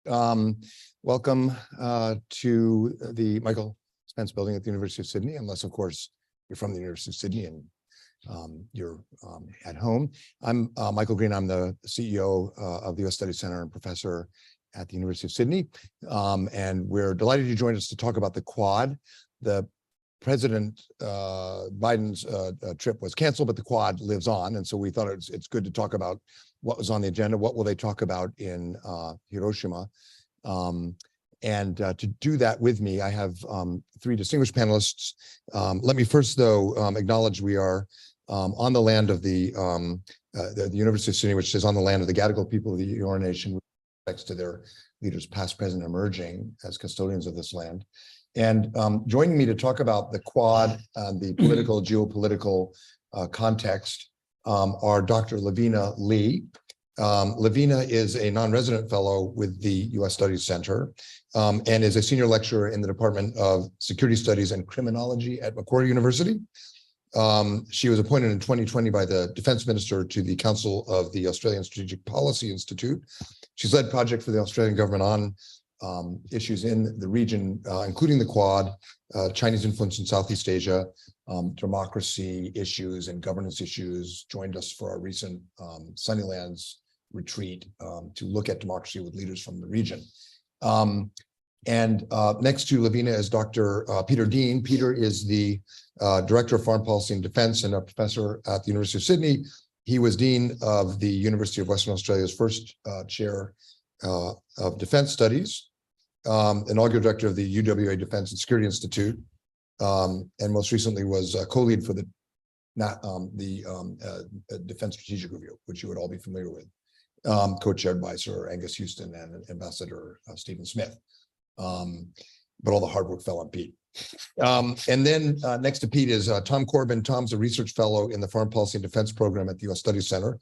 Welcome to the Michael Spence Building at the University of Sydney, unless, of course, you're from the University of Sydney and you're at home. I'm Michael Green. I'm the CEO of the U.S. Studies Center and professor at the University of Sydney. And we're delighted you joined us to talk about the Quad. The President Biden's trip was canceled, but the Quad lives on. And so we thought it's good to talk about what was on the agenda. What will they talk about in Hiroshima? And to do that with me, I have three distinguished panelists. Let me first, though, acknowledge we are on the land of the University of Sydney, which is on the land of the Gadigal people of the Eora Nation, with respect to their leaders, past, present, emerging, as custodians of this land. And joining me to talk about the Quad and the political, geopolitical context are Dr. Lavina Lee. Lavina is a non-resident fellow with the U.S. Studies Center and is a senior lecturer in the Department of Security Studies and Criminology at Macquarie University. She was appointed in 2020 by the Defense Minister to the Council of the Australian Strategic Policy Institute. She's led projects for the Australian government on issues in the region, including the Quad, Chinese influence in Southeast Asia, democracy issues and governance issues, joined us for our recent Sunnylands retreat to look at democracy with leaders from the region. And next to Lavina is Dr. Peter Dean. Peter is the Director of Foreign Policy and Defense and a professor at the University of Sydney. He was Dean of the University of Western Australia's first chair of Defense Studies, inaugural director of the UWA Defense and Security Institute, and most recently was co-lead for the Defense Strategic Review, which you would all be familiar with, co-chaired by Sir Angus Houston and Ambassador Stephen Smith. But all the hard work fell on Pete. And then next to Pete is Tom Corben. Tom's a research fellow in the Foreign Policy and Defense program at the U.S. Studies Center,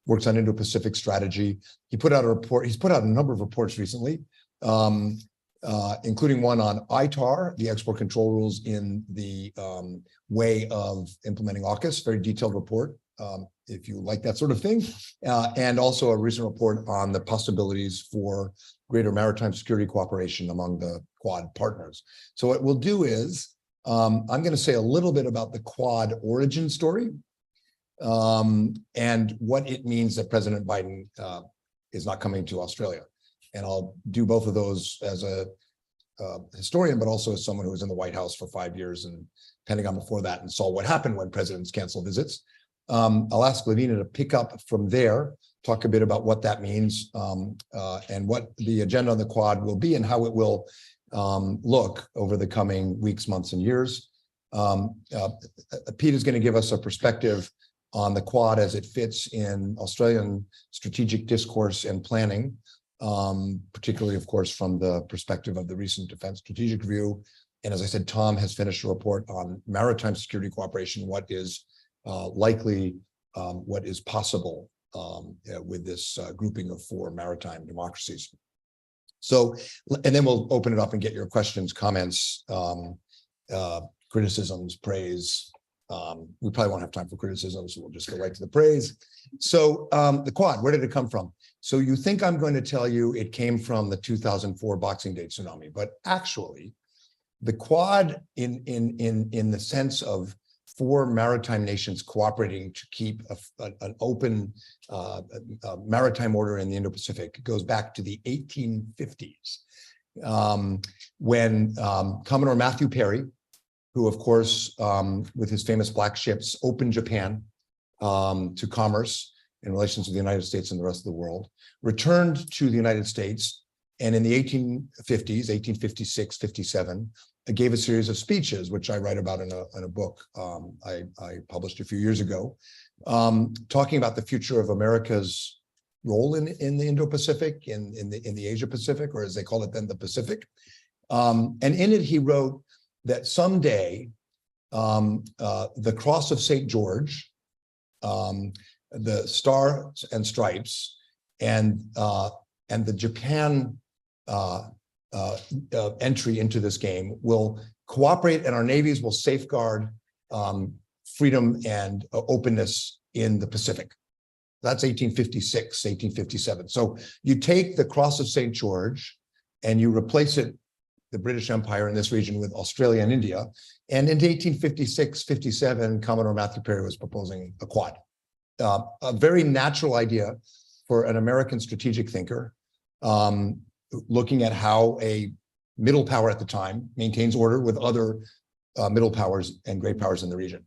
works on Indo-Pacific strategy. He put out a report. He's put out a number of reports recently, including one on ITAR, the export control rules in the way of implementing AUKUS, very detailed report, if you like that sort of thing, and also a recent report on the possibilities for greater maritime security cooperation among the Quad partners. So what we'll do is, I'm going to say a little bit about the Quad origin story, and what it means that President Biden is not coming to Australia. And I'll do both of those as a historian, but also as someone who was in the White House for 5 years and Pentagon before that and saw what happened when presidents cancel visits. I'll ask Lavina to pick up from there, talk a bit about what that means and what the agenda on the Quad will be and how it will look over the coming weeks, months, and years. Pete is going to give us a perspective on the Quad as it fits in Australian strategic discourse and planning, particularly, of course, from the perspective of the recent Defense Strategic Review. And as I said, Tom has finished a report on maritime security cooperation, what is likely, what is possible with this grouping of 4 maritime democracies. So, and then we'll open it up and get your questions, comments, criticisms, praise. We probably won't have time for criticism, so we'll just go right to the praise. So the Quad, where did it come from? So you think I'm going to tell you it came from the 2004 Boxing Day tsunami, but actually the Quad in the sense of 4 maritime nations cooperating to keep an open maritime order in the Indo-Pacific goes back to the 1850s when Commodore Matthew Perry, who, of course, with his famous black ships, opened Japan to commerce in relations to the United States and the rest of the world, returned to the United States, and in the 1850s, 1856, 57, gave a series of speeches, which I write about in a book I published a few years ago, talking about the future of America's role in the Indo-Pacific, in the Asia-Pacific, or as they call it then, the Pacific. And in it, he wrote that someday the Cross of St. George, the Stars and Stripes, and the Japan entry into this game will cooperate, and our navies will safeguard freedom and openness in the Pacific. That's 1856, 1857. So you take the Cross of St. George and you replace it, the British Empire in this region, with Australia and India. And in 1856, 57, Commodore Matthew Perry was proposing a quad. A very natural idea for an American strategic thinker, looking at how a middle power at the time maintains order with other middle powers and great powers in the region.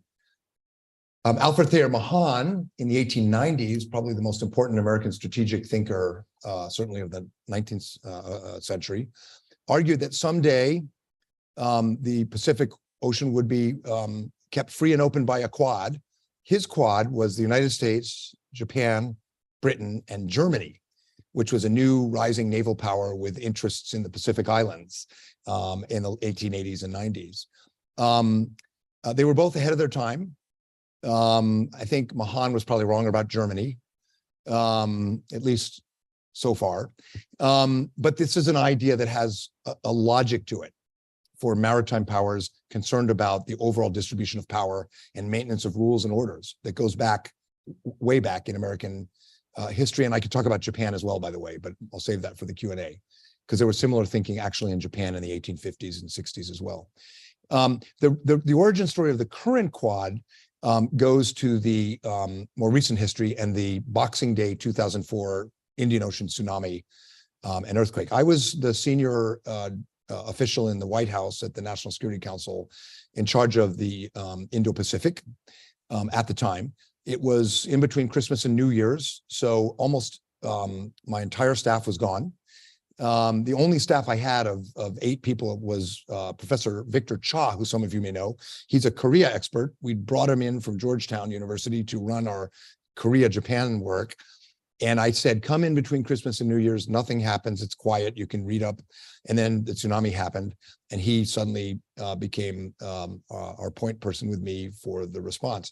Alfred Thayer Mahan in the 1890s, probably the most important American strategic thinker, certainly of the 19th century, argued that someday the Pacific Ocean would be kept free and open by a quad. His quad was the United States, Japan, Britain, and Germany, which was a new rising naval power with interests in the Pacific Islands in the 1880s and 90s. They were both ahead of their time. I think Mahan was probably wrong about Germany, at least so far. But this is an idea that has a logic to it for maritime powers concerned about the overall distribution of power and maintenance of rules and orders that goes back, way back in American history. And I could talk about Japan as well, by the way, but I'll save that for the Q&A, because there was similar thinking actually in Japan in the 1850s and 60s as well. The origin story of the current quad goes to the more recent history and the Boxing Day 2004 Indian Ocean tsunami and earthquake. I was the senior official in the White House at the National Security Council in charge of the Indo-Pacific at the time. It was in between Christmas and New Year's, so almost my entire staff was gone. The only staff I had of 8 people was Professor Victor Cha, who some of you may know. He's a Korea expert. We brought him in from Georgetown University to run our Korea-Japan work. And I said, come in between Christmas and New Year's, nothing happens, it's quiet, you can read up. And then the tsunami happened, and he suddenly became our point person with me for the response.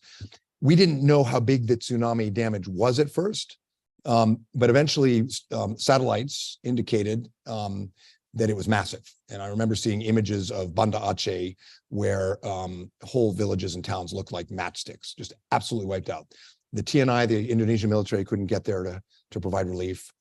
We didn't know how big the tsunami damage was at first, but eventually satellites indicated that it was massive. And I remember seeing images of Banda Aceh where whole villages and towns looked like matchsticks, just absolutely wiped out. The TNI, the Indonesian military, couldn't get there to provide relief.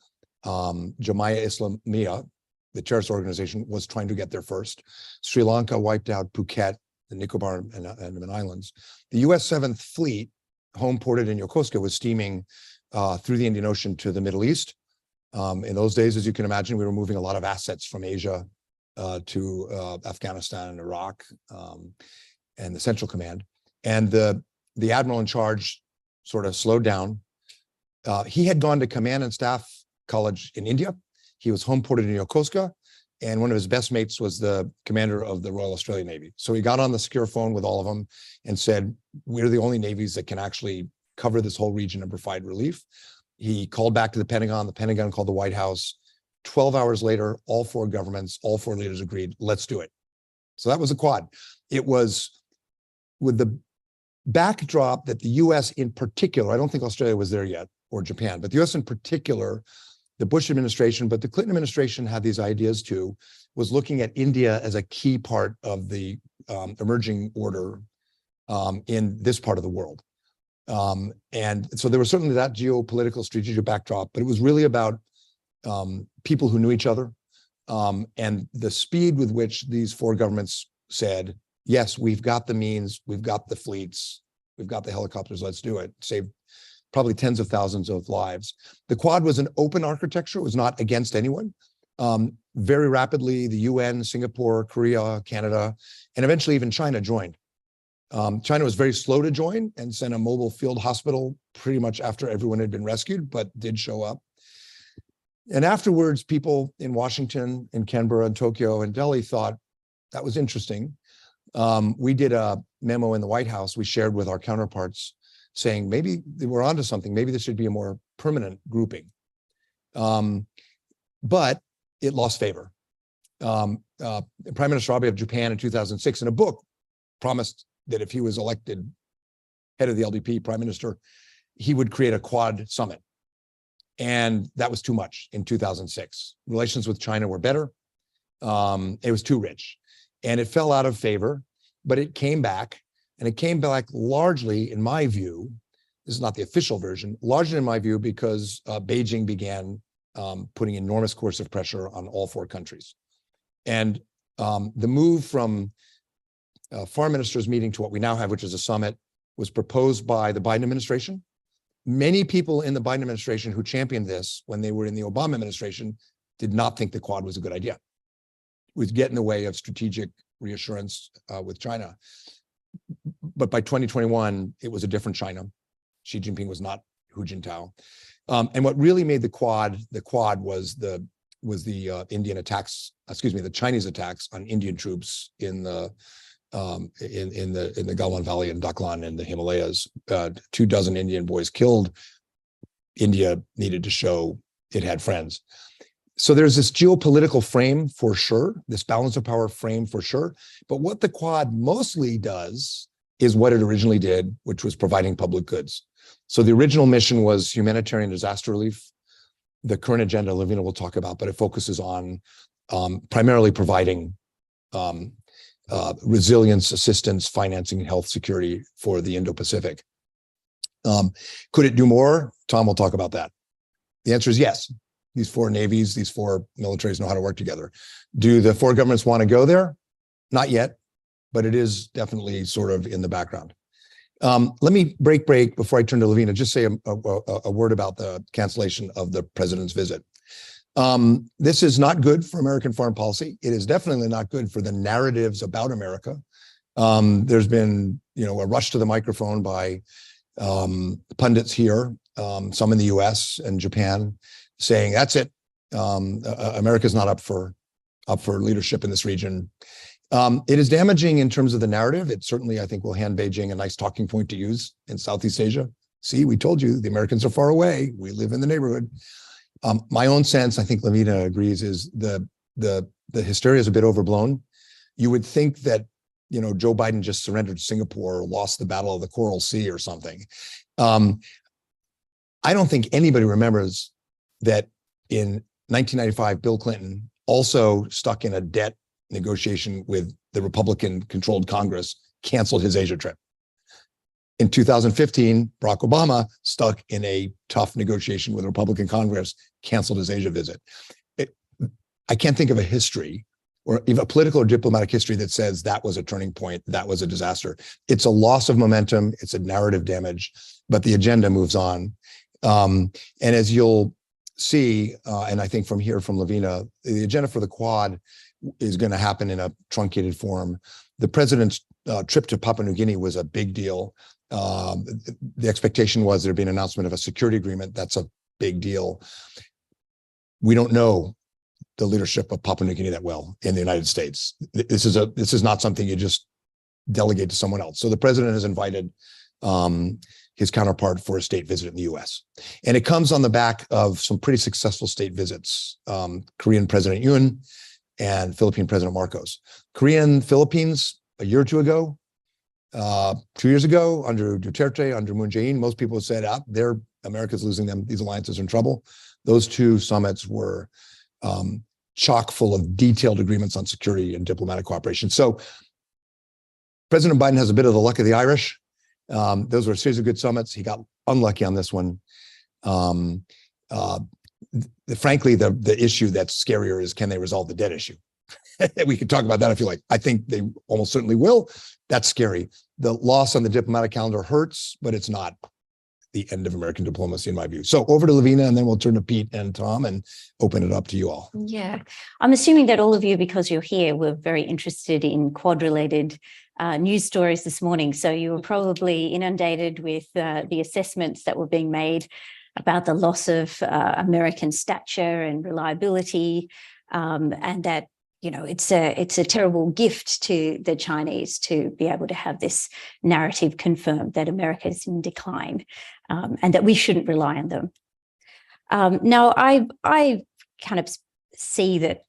Jamaah Islamiyah, the terrorist organization, was trying to get there first. Sri Lanka wiped out Phuket, the Nicobar and Andaman Islands. The US 7th Fleet, home ported in Yokosuka, was steaming through the Indian Ocean to the Middle East. In those days, as you can imagine, we were moving a lot of assets from Asia to Afghanistan and Iraq and the Central Command. And the admiral in charge sort of slowed down. He had gone to Command and Staff College in India. He was home ported in Yokosuka, and one of his best mates was the commander of the Royal Australian Navy. So he got on the secure phone with all of them and said, we're the only navies that can actually cover this whole region and provide relief. He called back to the Pentagon called the White House. 12 hours later, all 4 governments, all 4 leaders agreed, let's do it. So that was a quad. It was with the backdrop that the US in particular, I don't think Australia was there yet, or Japan, but the US in particular, the Bush administration, but the Clinton administration had these ideas too, was looking at India as a key part of the emerging order in this part of the world. And so there was certainly that geopolitical strategic backdrop, but it was really about people who knew each other and the speed with which these 4 governments said, yes, we've got the means, we've got the fleets, we've got the helicopters, let's do it. Saved probably tens of thousands of lives. The Quad was an open architecture, it was not against anyone. Very rapidly, the UN, Singapore, Korea, Canada, and eventually even China joined. China was very slow to join and sent a mobile field hospital pretty much after everyone had been rescued, but did show up. And afterwards, people in Washington, in Canberra, and Tokyo, and Delhi thought that was interesting. We did a memo in the White House we shared with our counterparts saying maybe we're onto something, maybe this should be a more permanent grouping. But it lost favor. Prime Minister Abe of Japan in 2006 in a book promised that if he was elected head of the LDP, prime minister, he would create a Quad summit. And that was too much in 2006. Relations with China were better. It was too rich. And it fell out of favor, but it came back. And it came back largely, in my view, This is not the official version, largely in my view, because Beijing began putting enormous coercive pressure on all four countries. And the move from foreign ministers meeting to what we now have, which is a summit, was proposed by the Biden administration. Many people in the Biden administration who championed this when they were in the Obama administration did not think the Quad was a good idea. It would get in the way of strategic reassurance with China. But by 2021, it was a different China. Xi Jinping was not Hu Jintao. And what really made the Quad was the Indian attacks, the Chinese attacks on Indian troops in the Galwan Valley and Daklan in the Himalayas. 24 Indian boys killed. India needed to show it had friends. So there's this geopolitical frame for sure, this balance of power frame for sure. But what the Quad mostly does is what it originally did, which was providing public goods. So the original mission was humanitarian disaster relief. The current agenda, Lavina will talk about, but it focuses on primarily providing resilience, assistance, financing, and health security for the Indo-Pacific. Could it do more? Tom will talk about that. The answer is yes. These four navies, these four militaries know how to work together. Do the four governments want to go there? Not yet, but it is definitely sort of in the background. Let me break before I turn to Lavina, just say a word about the cancellation of the president's visit. This is not good for American foreign policy. It is definitely not good for the narratives about America. There's been, a rush to the microphone by pundits here, some in the US and Japan, saying that's it. America's not up for leadership in this region. It is damaging in terms of the narrative. It certainly, I think, will hand Beijing a nice talking point to use in Southeast Asia. See, we told you the Americans are far away. We live in the neighborhood. My own sense, I think Lavina agrees, is the hysteria is a bit overblown. You would think that, Joe Biden just surrendered to Singapore or lost the Battle of the Coral Sea or something. I don't think anybody remembers that in 1995, Bill Clinton, also stuck in a debt negotiation with the Republican-controlled Congress, canceled his Asia trip. In 2015, Barack Obama, stuck in a tough negotiation with the Republican Congress, canceled his Asia visit. I can't think of a history or even a political or diplomatic history that says that was a turning point, that was a disaster. It's a loss of momentum, it's a narrative damage, but the agenda moves on. And as you'll see, and I think from Lavina, the agenda for the Quad is going to happen in a truncated form. The president's trip to Papua New Guinea was a big deal. The expectation was there'd be an announcement of a security agreement. That's a big deal. We don't know the leadership of Papua New Guinea that well in the United States. This is not something you just delegate to someone else. So the president has invited his counterpart for a state visit in the US. And it comes on the back of some pretty successful state visits. Korean President Yoon and Philippine President Marcos. Philippines, a year or two ago, 2 years ago, under Duterte, under Moon Jae-in, most people said, America's losing them, these alliances are in trouble. Those two summits were chock full of detailed agreements on security and diplomatic cooperation. So President Biden has a bit of the luck of the Irish. Those were a series of good summits. He got unlucky on this one. Frankly, the issue that's scarier is, can they resolve the debt issue? We could talk about that if you like. I think they almost certainly will. That's scary. The loss on the diplomatic calendar hurts, but it's not the end of American diplomacy in my view. So over to Lavina, and then we'll turn to Pete and Tom and open it up to you all. Yeah, I'm assuming that all of you, because you're here, were very interested in Quad-related news stories this morning. So you were probably inundated with the assessments that were being made about the loss of American stature and reliability, and that it's a terrible gift to the Chinese to be able to have this narrative confirmed that America is in decline, and that we shouldn't rely on them. Now, I kind of see that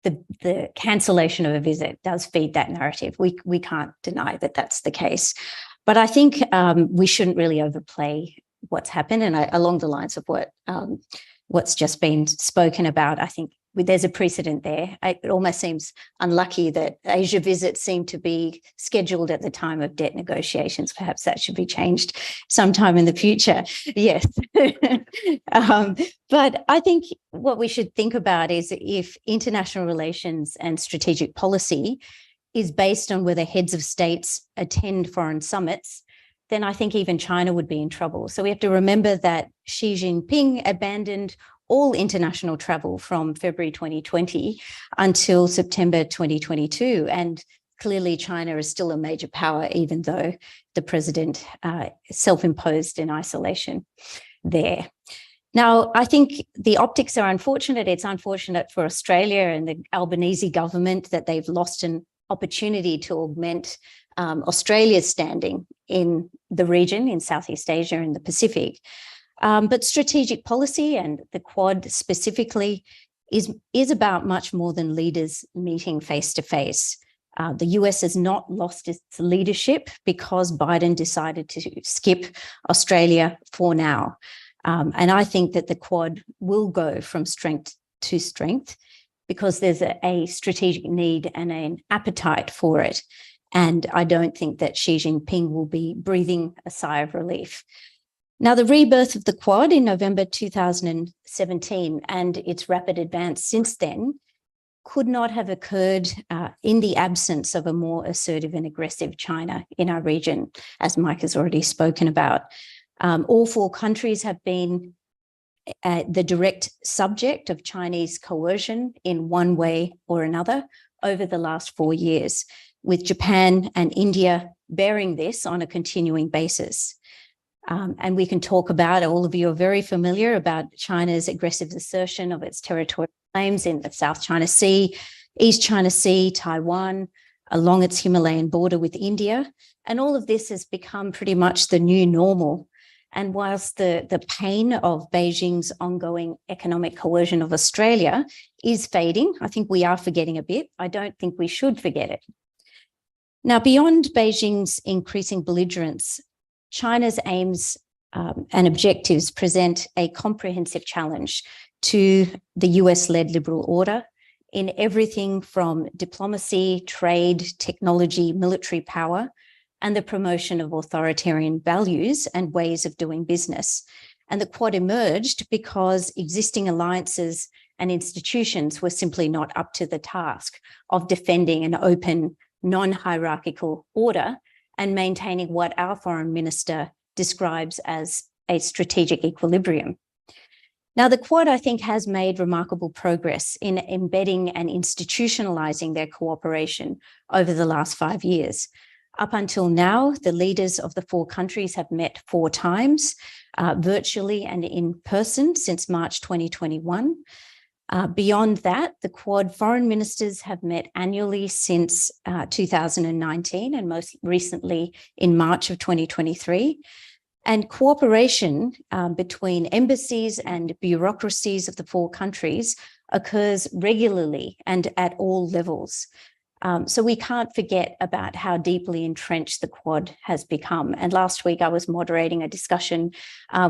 the cancellation of a visit does feed that narrative. We can't deny that that's the case, but I think we shouldn't really overplay what's happened. And along the lines of what's just been spoken about, I think there's a precedent there. It almost seems unlucky that Asia visits seem to be scheduled at the time of debt negotiations. Perhaps that should be changed sometime in the future. Yes. But I think what we should think about is if international relations and strategic policy is based on whether heads of states attend foreign summits, then I think even China would be in trouble. So we have to remember that Xi Jinping abandoned all international travel from February 2020 until September 2022. And clearly China is still a major power, even though the president self-imposed in isolation there. Now, I think the optics are unfortunate. It's unfortunate for Australia and the Albanese government that they've lost an opportunity to augment Australia's standing in the region, in Southeast Asia and the Pacific. But strategic policy, and the Quad specifically, is about much more than leaders meeting face to face. The US has not lost its leadership because Biden decided to skip Australia for now. And I think that the Quad will go from strength to strength because there's a strategic need and an appetite for it. And I don't think that Xi Jinping will be breathing a sigh of relief. Now, the rebirth of the Quad in November 2017 and its rapid advance since then could not have occurred in the absence of a more assertive and aggressive China in our region, as Mike has already spoken about. All four countries have been the direct subject of Chinese coercion in one way or another over the last 4 years, with Japan and India bearing this on a continuing basis. And we can talk about, all of you are very familiar about China's aggressive assertion of its territorial claims in the South China Sea, East China Sea, Taiwan, along its Himalayan border with India. And all of this has become pretty much the new normal. And whilst the pain of Beijing's ongoing economic coercion of Australia is fading, I think we are forgetting a bit. I don't think we should forget it. Now, beyond Beijing's increasing belligerence, China's aims and objectives present a comprehensive challenge to the US-led liberal order in everything from diplomacy, trade, technology, military power, and the promotion of authoritarian values and ways of doing business. And the Quad emerged because existing alliances and institutions were simply not up to the task of defending an open, non-hierarchical order and maintaining what our foreign minister describes as a strategic equilibrium. Now, the Quad, I think, has made remarkable progress in embedding and institutionalizing their cooperation over the last 5 years. Up until now, the leaders of the four countries have met 4 times, virtually and in person since March 2021. Beyond that, the Quad foreign ministers have met annually since 2019 and most recently in March of 2023. And cooperation between embassies and bureaucracies of the 4 countries occurs regularly and at all levels. So we can't forget about how deeply entrenched the Quad has become. And last week I was moderating a discussion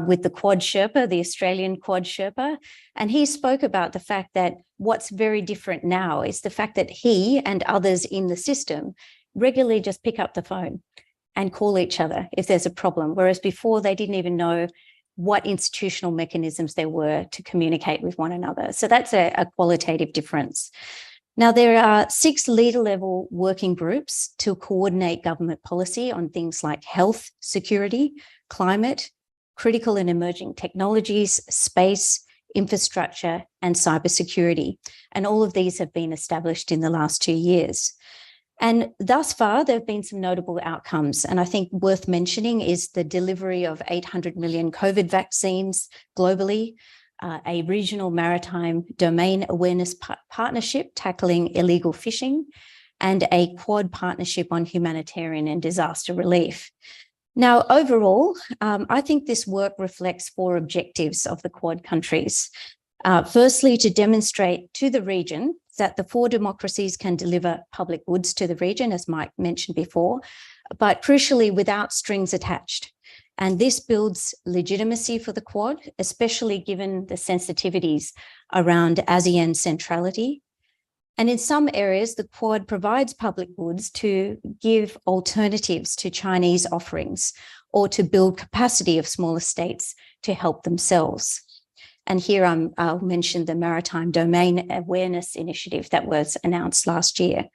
with the Quad Sherpa, the Australian Quad Sherpa, and he spoke about the fact that what's very different now is the fact that he and others in the system regularly just pick up the phone and call each other if there's a problem, whereas before they didn't even know what institutional mechanisms there were to communicate with one another. So that's a qualitative difference. Now, there are 6 leader-level working groups to coordinate government policy on things like health, security, climate, critical and emerging technologies, space, infrastructure, and cybersecurity. And all of these have been established in the last 2 years. And thus far, there have been some notable outcomes. And I think worth mentioning is the delivery of 800 million COVID vaccines globally, a regional maritime domain awareness partnership tackling illegal fishing, and a Quad partnership on humanitarian and disaster relief. Now, overall, I think this work reflects 4 objectives of the Quad countries. Firstly, to demonstrate to the region that the 4 democracies can deliver public goods to the region, as Mike mentioned before, but crucially without strings attached. And this builds legitimacy for the Quad, especially given the sensitivities around ASEAN centrality. And in some areas, the Quad provides public goods to give alternatives to Chinese offerings or to build capacity of smaller states to help themselves. And here I'll mention the Maritime Domain Awareness Initiative that was announced last year.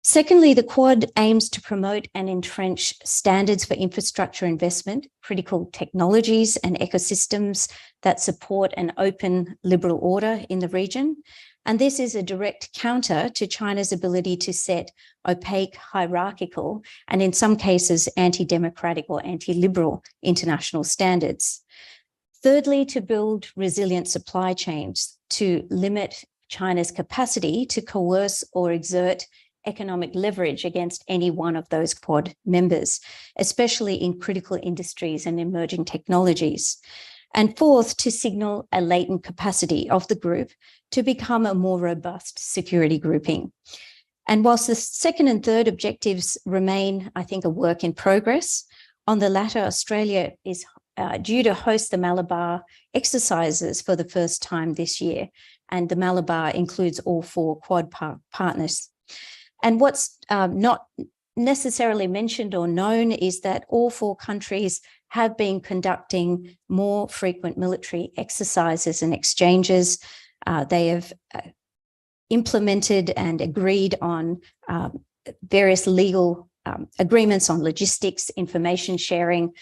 Secondly, the Quad aims to promote and entrench standards for infrastructure investment, critical technologies and ecosystems that support an open liberal order in the region. And this is a direct counter to China's ability to set opaque, hierarchical, and in some cases, anti-democratic or anti-liberal international standards. Thirdly, to build resilient supply chains to limit China's capacity to coerce or exert economic leverage against any one of those Quad members, especially in critical industries and emerging technologies. And fourth, to signal a latent capacity of the group to become a more robust security grouping. And whilst the second and third objectives remain, I think, a work in progress, on the latter, Australia is due to host the Malabar exercises for the first time this year. And the Malabar includes all 4 Quad partners. And what's not necessarily mentioned or known is that all 4 countries have been conducting more frequent military exercises and exchanges. They have implemented and agreed on various legal agreements on logistics, information sharing,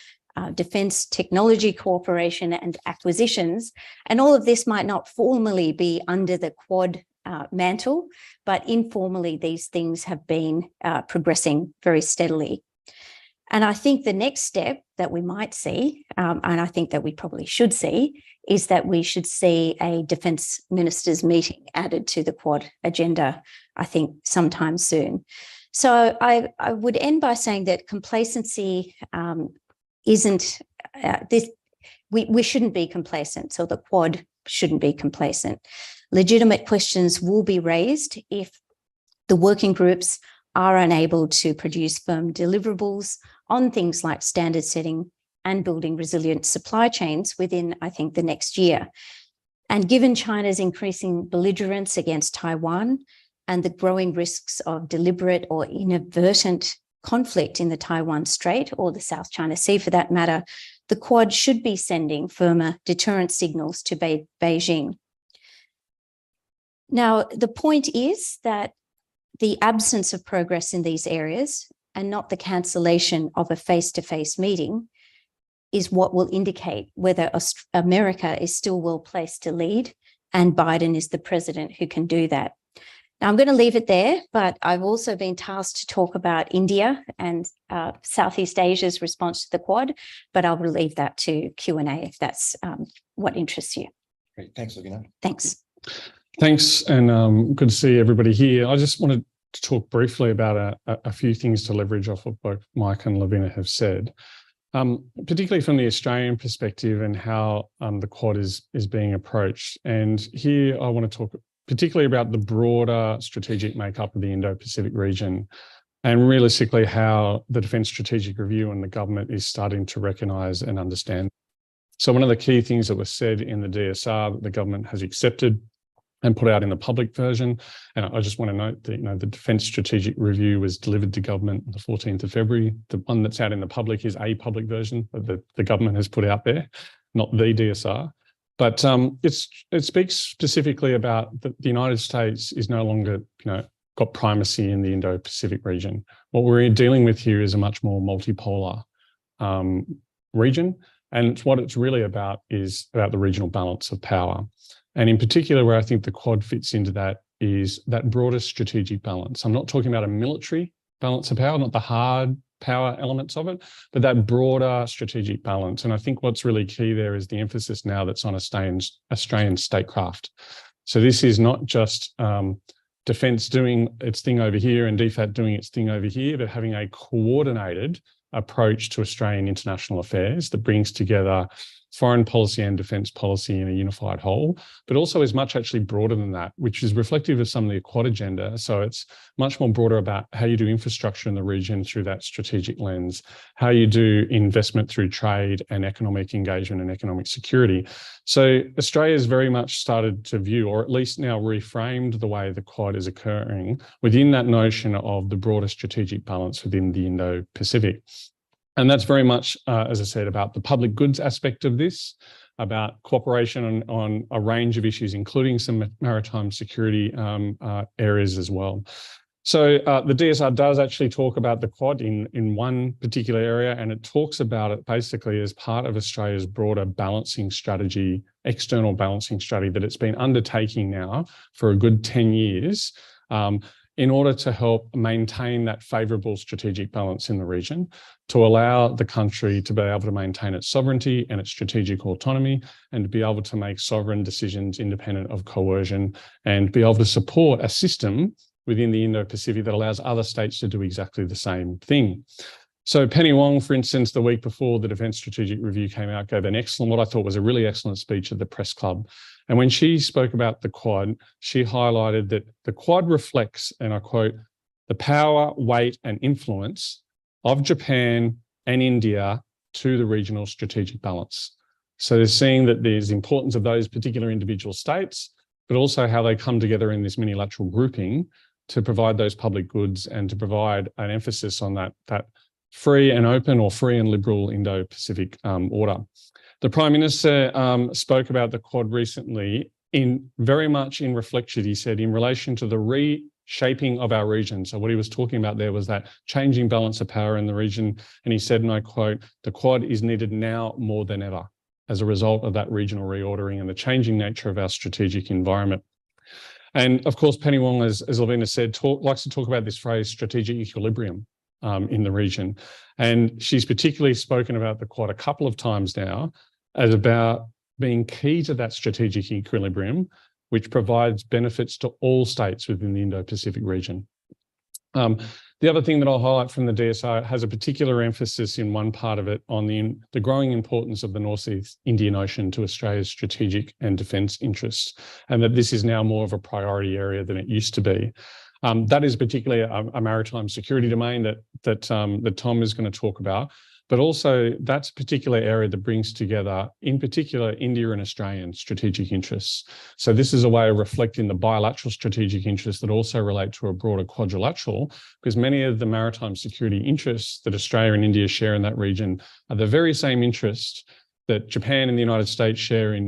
defence technology cooperation and acquisitions. And all of this might not formally be under the Quad mantle, but informally these things have been progressing very steadily. And I think the next step that we might see, and I think that we probably should see, is that we should see a defence ministers meeting added to the Quad agenda, I think sometime soon. So I would end by saying that complacency isn't this. We shouldn't be complacent, so the Quad shouldn't be complacent. Legitimate questions will be raised if the working groups are unable to produce firm deliverables on things like standard setting and building resilient supply chains within, I think, the next year. And given China's increasing belligerence against Taiwan and the growing risks of deliberate or inadvertent conflict in the Taiwan Strait or the South China Sea for that matter, the Quad should be sending firmer deterrent signals to Beijing. Now, the point is that the absence of progress in these areas and not the cancellation of a face-to-face meeting is what will indicate whether America is still well placed to lead and Biden is the president who can do that. Now, I'm going to leave it there, but I've also been tasked to talk about India and Southeast Asia's response to the Quad, but I'll leave that to Q&A if that's what interests you. Great. Thanks, Lavina. Thanks. Thanks, and good to see everybody here. I just wanted to talk briefly about a few things to leverage off of both Mike and Lavina have said, particularly from the Australian perspective and how the Quad is being approached. And here I want to talk particularly about the broader strategic makeup of the Indo-Pacific region and realistically how the Defence Strategic Review and the government is starting to recognise and understand. So one of the key things that was said in the DSR that the government has accepted and put out in the public version. And I just want to note that, the Defence Strategic Review was delivered to government on the 14th of February. The one that's out in the public is a public version that the government has put out there, not the DSR. But it speaks specifically about the United States is no longer, got primacy in the Indo-Pacific region. What we're dealing with here is a much more multipolar region. And what it's really about is about the regional balance of power. And in particular, where I think the Quad fits into that is that broader strategic balance. I'm not talking about a military balance of power, not the hard power elements of it, but that broader strategic balance. And I think what's really key there is the emphasis now that's on Australian statecraft. So this is not just defence doing its thing over here and DFAT doing its thing over here, but having a coordinated approach to Australian international affairs that brings together foreign policy and defence policy in a unified whole, but also is much actually broader than that, which is reflective of some of the Quad agenda. So it's much more broader about how you do infrastructure in the region through that strategic lens, how you do investment through trade and economic engagement and economic security. So Australia's very much started to view, or at least now reframed, the way the Quad is occurring within that notion of the broader strategic balance within the Indo-Pacific. And that's very much, as I said, about the public goods aspect of this, about cooperation on a range of issues, including some maritime security areas as well. So the DSR does actually talk about the Quad in one particular area, and it talks about it basically as part of Australia's broader balancing strategy, external balancing strategy that it's been undertaking now for a good 10 years in order to help maintain that favourable strategic balance in the region, to allow the country to be able to maintain its sovereignty and its strategic autonomy, and to be able to make sovereign decisions independent of coercion, and be able to support a system within the Indo-Pacific that allows other states to do exactly the same thing. So Penny Wong, for instance, the week before the Defence Strategic Review came out, gave what I thought was a really excellent speech at the press club. And when she spoke about the Quad, she highlighted that the Quad reflects, and I quote, the power, weight and influence of Japan and India to the regional strategic balance. So they're seeing that there's importance of those particular individual states, but also how they come together in this minilateral grouping to provide those public goods and to provide an emphasis on that free and open, or free and liberal Indo-Pacific order. The Prime Minister spoke about the Quad recently very much in reflection, he said, in relation to the reshaping of our region. So what he was talking about there was that changing balance of power in the region. And he said, and I quote, the Quad is needed now more than ever as a result of that regional reordering and the changing nature of our strategic environment. And of course, Penny Wong, as Lavina said, likes to talk about this phrase, strategic equilibrium in the region. And she's particularly spoken about the Quad a couple of times now as about being key to that strategic equilibrium, which provides benefits to all states within the Indo-Pacific region. The other thing that I'll highlight from the DSR has a particular emphasis in one part of it on the growing importance of the Northeast Indian Ocean to Australia's strategic and defence interests, and that this is now more of a priority area than it used to be. That is particularly a maritime security domain that Tom is going to talk about, but also that's a particular area that brings together, in particular, India and Australian strategic interests. So this is a way of reflecting the bilateral strategic interests that also relate to a broader quadrilateral, because many of the maritime security interests that Australia and India share in that region are the very same interests that Japan and the United States share in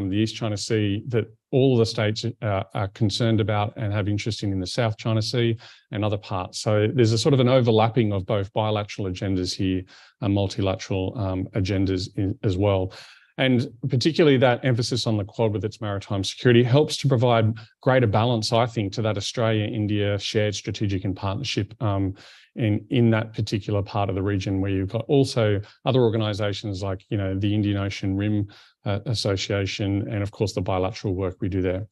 the East China Sea, that all of the states are concerned about and have interest in the South China Sea and other parts. So there's a sort of an overlapping of both bilateral agendas here and multilateral agendas as well. And particularly that emphasis on the Quad with its maritime security helps to provide greater balance, I think, to that Australia-India shared strategic and partnership in that particular part of the region, where you've got also other organisations like, the Indian Ocean Rim Association, and of course the bilateral work we do there.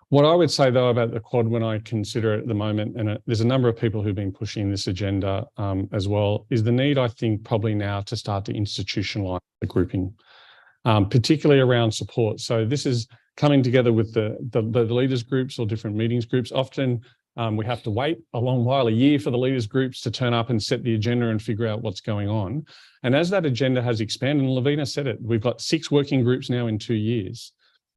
What I would say though about the Quad when I consider it at the moment, and there's a number of people who've been pushing this agenda as well, is the need, I think, probably now to start to institutionalise the grouping, particularly around support. So this is coming together with the leaders groups or different meetings groups. Often we have to wait a long while, a year, for the leaders groups to turn up and set the agenda and figure out what's going on. And as that agenda has expanded, and Lavina said it, we've got 6 working groups now in 2 years,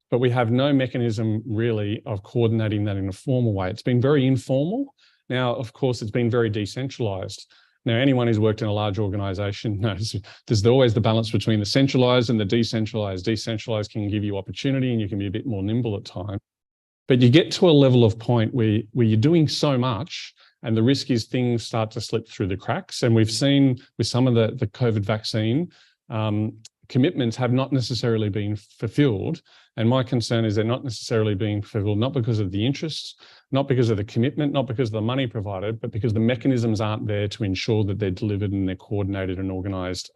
but we have no mechanism really of coordinating that in a formal way. It's been very informal. Now, of course, it's been very decentralized. Now, anyone who's worked in a large organization knows there's always the balance between the centralized and the decentralized. Decentralized can give you opportunity and you can be a bit more nimble at times. But you get to a level of point where you're doing so much, and the risk is things start to slip through the cracks. And we've seen with some of the COVID vaccine, commitments have not necessarily been fulfilled. And my concern is they're not necessarily being fulfilled, not because of the interests, not because of the commitment, not because of the money provided, but because the mechanisms aren't there to ensure that they're delivered and they're coordinated and organised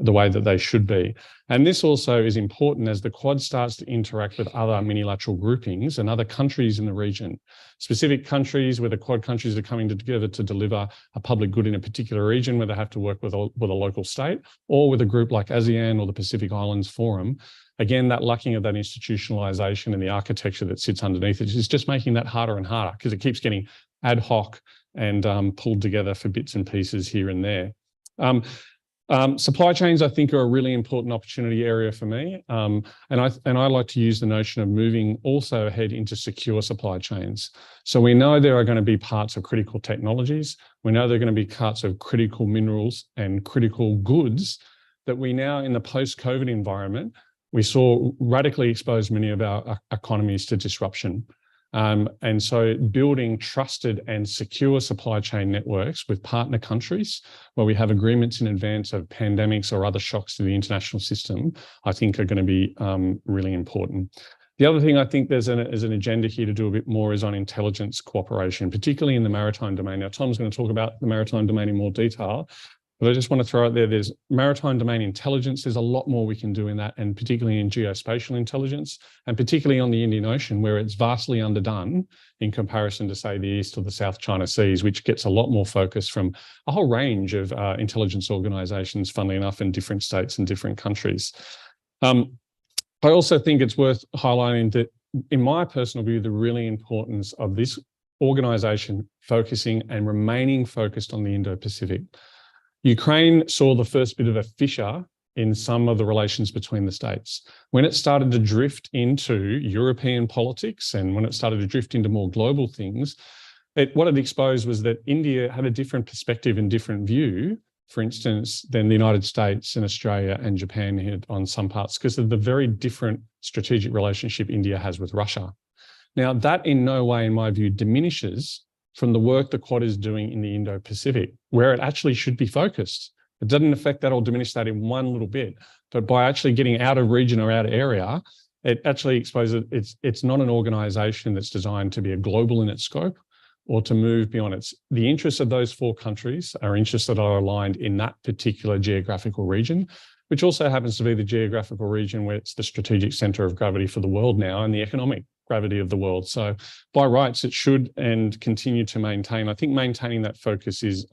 the way that they should be. And this also is important as the Quad starts to interact with other minilateral groupings and other countries in the region. Specific countries where the Quad countries are coming together to deliver a public good in a particular region where they have to work with a local state, or with a group like ASEAN or the Pacific Islands Forum. Again, that lacking of that institutionalization and the architecture that sits underneath it is just making that harder and harder because it keeps getting ad hoc and pulled together for bits and pieces here and there. Supply chains, I think, are a really important opportunity area for me. And I like to use the notion of moving also ahead into secure supply chains. So we know there are going to be parts of critical technologies. We know there are going to be parts of critical minerals and critical goods that we now, in the post-COVID environment, we saw radically expose many of our economies to disruption. And so building trusted and secure supply chain networks with partner countries where we have agreements in advance of pandemics or other shocks to the international system, I think are going to be really important. The other thing I think there's an agenda here to do a bit more is on intelligence cooperation, particularly in the maritime domain. Now, Tom's going to talk about the maritime domain in more detail, but I just want to throw out there's maritime domain intelligence. There's a lot more we can do in that, and particularly in geospatial intelligence, and particularly on the Indian Ocean, where it's vastly underdone in comparison to, say, the East or the South China Seas, which gets a lot more focus from a whole range of intelligence organizations, funnily enough, in different states and different countries. I also think it's worth highlighting that, in my personal view, the really importance of this organization focusing and remaining focused on the Indo-Pacific. Ukraine saw the first bit of a fissure in some of the relations between the states. When it started to drift into European politics and when it started to drift into more global things, what it exposed was that India had a different perspective and different view, for instance, than the United States and Australia and Japan had on some parts, because of the very different strategic relationship India has with Russia. Now, that in no way, in my view, diminishes from the work the Quad is doing in the Indo-Pacific, where it actually should be focused. It doesn't affect that or diminish that in one little bit, but by actually getting out of region or out of area, it actually exposes it's not an organization that's designed to be a global in its scope or to move beyond it. The interests of those four countries are interests that are aligned in that particular geographical region, which also happens to be the geographical region where it's the strategic center of gravity for the world now and the economic gravity of the world. So by rights, it should and continue to maintain. I think maintaining that focus is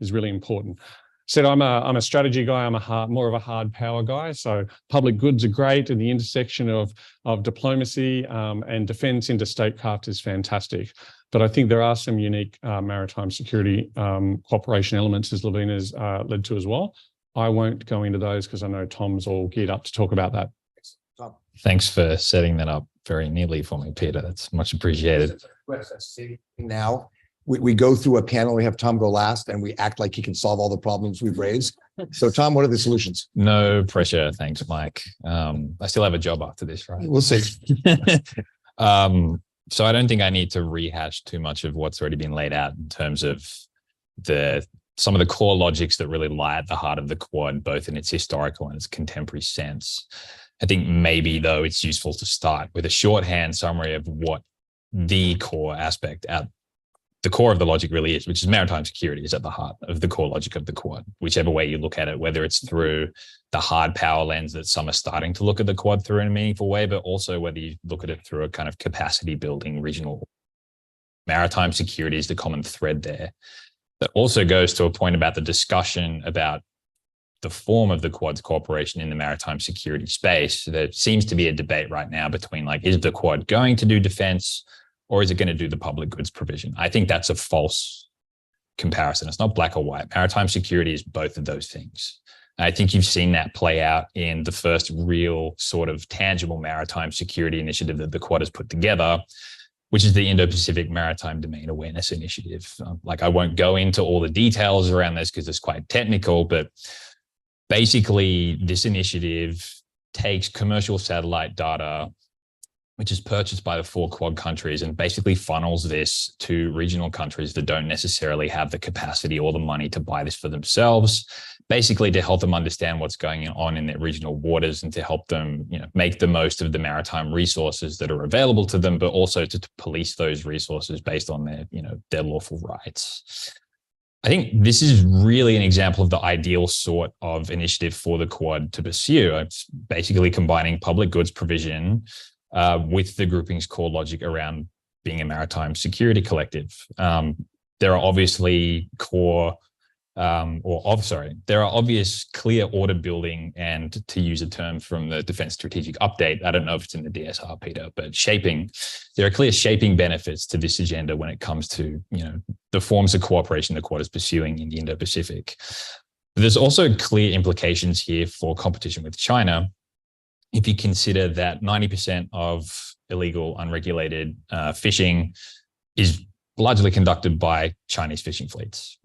really important. Said I'm a strategy guy. I'm more of a hard power guy. So public goods are great, and the intersection of diplomacy and defence into statecraft is fantastic. But I think there are some unique maritime security cooperation elements, as Lavina's led to as well. I won't go into those because I know Tom's all geared up to talk about that. Tom. Thanks for setting that up very neatly for me, Peter. That's much appreciated. Now we go through a panel, we have Tom go last, and we act like he can solve all the problems we've raised. So Tom, what are the solutions? No pressure. Thanks, Mike. I still have a job after this, right? We'll see. So I don't think I need to rehash too much of what's already been laid out in terms of some of the core logics that really lie at the heart of the Quad, both in its historical and its contemporary sense. I think maybe, though, it's useful to start with a shorthand summary of what the core aspect at the core of the logic really is, which is maritime security is at the heart of the core logic of the Quad, whichever way you look at it, whether it's through the hard power lens that some are starting to look at the Quad through in a meaningful way, but also whether you look at it through a kind of capacity building regional. Maritime security is the common thread there. That also goes to a point about the discussion about the form of the Quad's cooperation in the maritime security space. There seems to be a debate right now between, like, is the Quad going to do defense or is it going to do the public goods provision? I think that's a false comparison. It's not black or white. Maritime security is both of those things. And I think you've seen that play out in the first real sort of tangible maritime security initiative that the Quad has put together, which is the Indo-Pacific Maritime Domain Awareness Initiative. I won't go into all the details around this because it's quite technical, but basically this initiative takes commercial satellite data, which is purchased by the four Quad countries, and basically funnels this to regional countries that don't necessarily have the capacity or the money to buy this for themselves, basically to help them understand what's going on in their regional waters and to help them, make the most of the maritime resources that are available to them, but also to police those resources based on their lawful rights. I think this is really an example of the ideal sort of initiative for the Quad to pursue. It's basically combining public goods provision with the grouping's core logic around being a maritime security collective. There are obviously there are obvious clear order building and, to use a term from the Defense Strategic Update, I don't know if it's in the DSR, Peter, but shaping. There are clear shaping benefits to this agenda when it comes to, the forms of cooperation the Quad is pursuing in the Indo-Pacific. But there's also clear implications here for competition with China. If you consider that 90% of illegal, unregulated fishing is largely conducted by Chinese fishing fleets.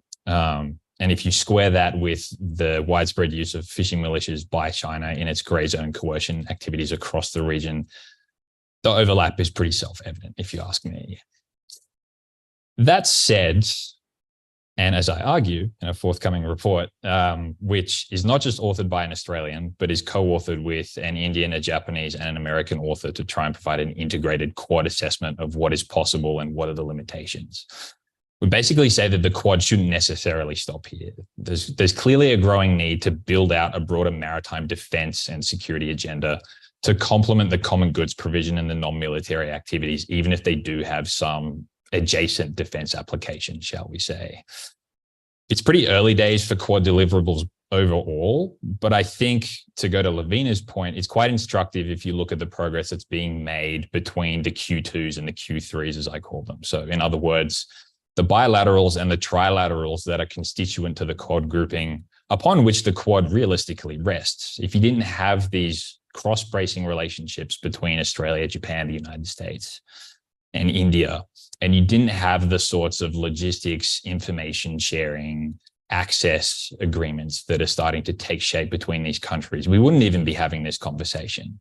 And if you square that with the widespread use of fishing militias by China in its gray zone coercion activities across the region, the overlap is pretty self-evident, if you ask me. That said, and as I argue in a forthcoming report, which is not just authored by an Australian, but is co-authored with an Indian, a Japanese, and an American author to try and provide an integrated Quad assessment of what is possible and what are the limitations. We basically say that the Quad shouldn't necessarily stop here. There's clearly a growing need to build out a broader maritime defense and security agenda to complement the common goods provision and the non-military activities, even if they do have some adjacent defense applications, shall we say. It's pretty early days for Quad deliverables overall, but I think, to go to Lavina's point, it's quite instructive if you look at the progress that's being made between the Q2s and the Q3s, as I call them. So in other words, the bilaterals and the trilaterals that are constituent to the Quad grouping, upon which the Quad realistically rests. If you didn't have these cross-bracing relationships between Australia, Japan, the United States, and India, and you didn't have the sorts of logistics, information sharing, access agreements that are starting to take shape between these countries, we wouldn't even be having this conversation.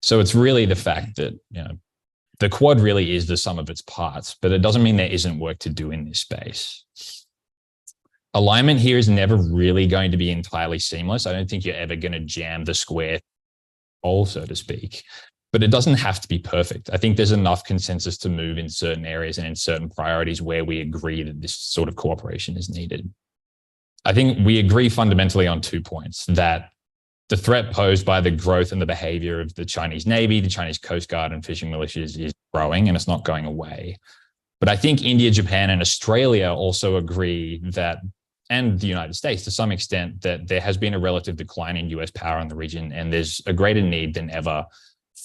So it's really the fact that, the Quad really is the sum of its parts, but it doesn't mean there isn't work to do in this space. Alignment here is never really going to be entirely seamless. I don't think you're ever going to jam the square hole, so to speak, but it doesn't have to be perfect. I think there's enough consensus to move in certain areas and in certain priorities where we agree that this sort of cooperation is needed. I think we agree fundamentally on 2 points: that the threat posed by the growth and the behavior of the Chinese Navy, the Chinese Coast Guard, and fishing militias is growing, and it's not going away. But I think India, Japan, and Australia also agree that, and the United States to some extent, that there has been a relative decline in US power in the region, and there's a greater need than ever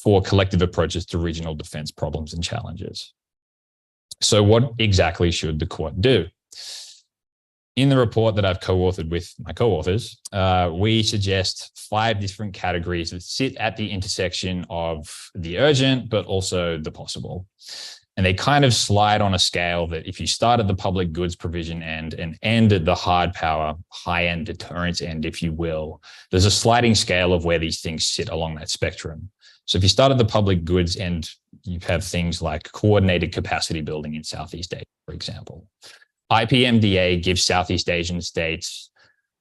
for collective approaches to regional defense problems and challenges. So what exactly should the Quad do? In the report that I've co-authored with my co-authors, we suggest 5 different categories that sit at the intersection of the urgent, but also the possible. And they kind of slide on a scale that, if you start at the public goods provision end and end at the hard power, high-end deterrence end, if you will, there's a sliding scale of where these things sit along that spectrum. So if you start at the public goods end, you have things like coordinated capacity building in Southeast Asia, for example. IPMDA gives Southeast Asian states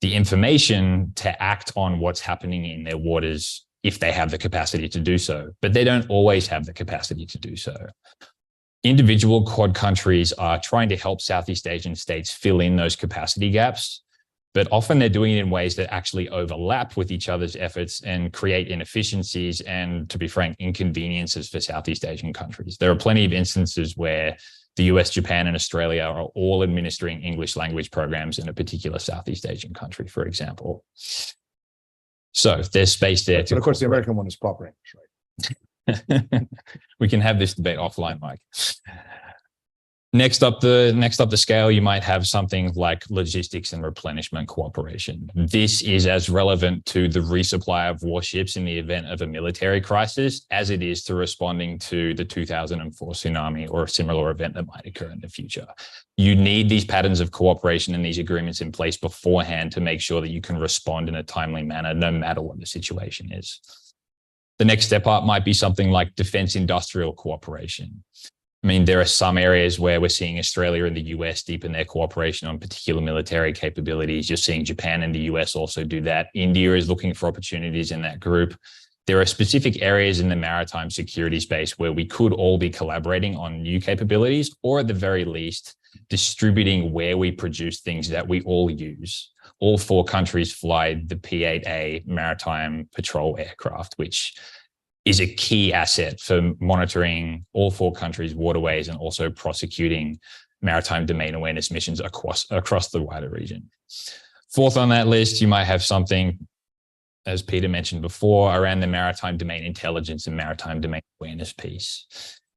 the information to act on what's happening in their waters if they have the capacity to do so, but they don't always have the capacity to do so. Individual Quad countries are trying to help Southeast Asian states fill in those capacity gaps, but often they're doing it in ways that actually overlap with each other's efforts and create inefficiencies and, to be frank, inconveniences for Southeast Asian countries. There are plenty of instances where the US, Japan, and Australia are all administering English language programs in a particular Southeast Asian country, for example. So there's space there. But of course, the American one is proper English, right? We can have this debate offline, Mike. Next up the scale, you might have something like logistics and replenishment cooperation. This is as relevant to the resupply of warships in the event of a military crisis as it is to responding to the 2004 tsunami or a similar event that might occur in the future. You need these patterns of cooperation and these agreements in place beforehand to make sure that you can respond in a timely manner, no matter what the situation is. The next step up might be something like defense industrial cooperation. I mean, there are some areas where we're seeing Australia and the US deepen their cooperation on particular military capabilities. You're seeing Japan and the US also do that. India is looking for opportunities in that group. there are specific areas in the maritime security space where we could all be collaborating on new capabilities, or at the very least, distributing where we produce things that we all use. All 4 countries fly the P-8A maritime patrol aircraft, which is a key asset for monitoring all 4 countries' waterways and also prosecuting maritime domain awareness missions across the wider region. 4th on that list, you might have something, as Peter mentioned before, around the maritime domain intelligence and maritime domain awareness piece.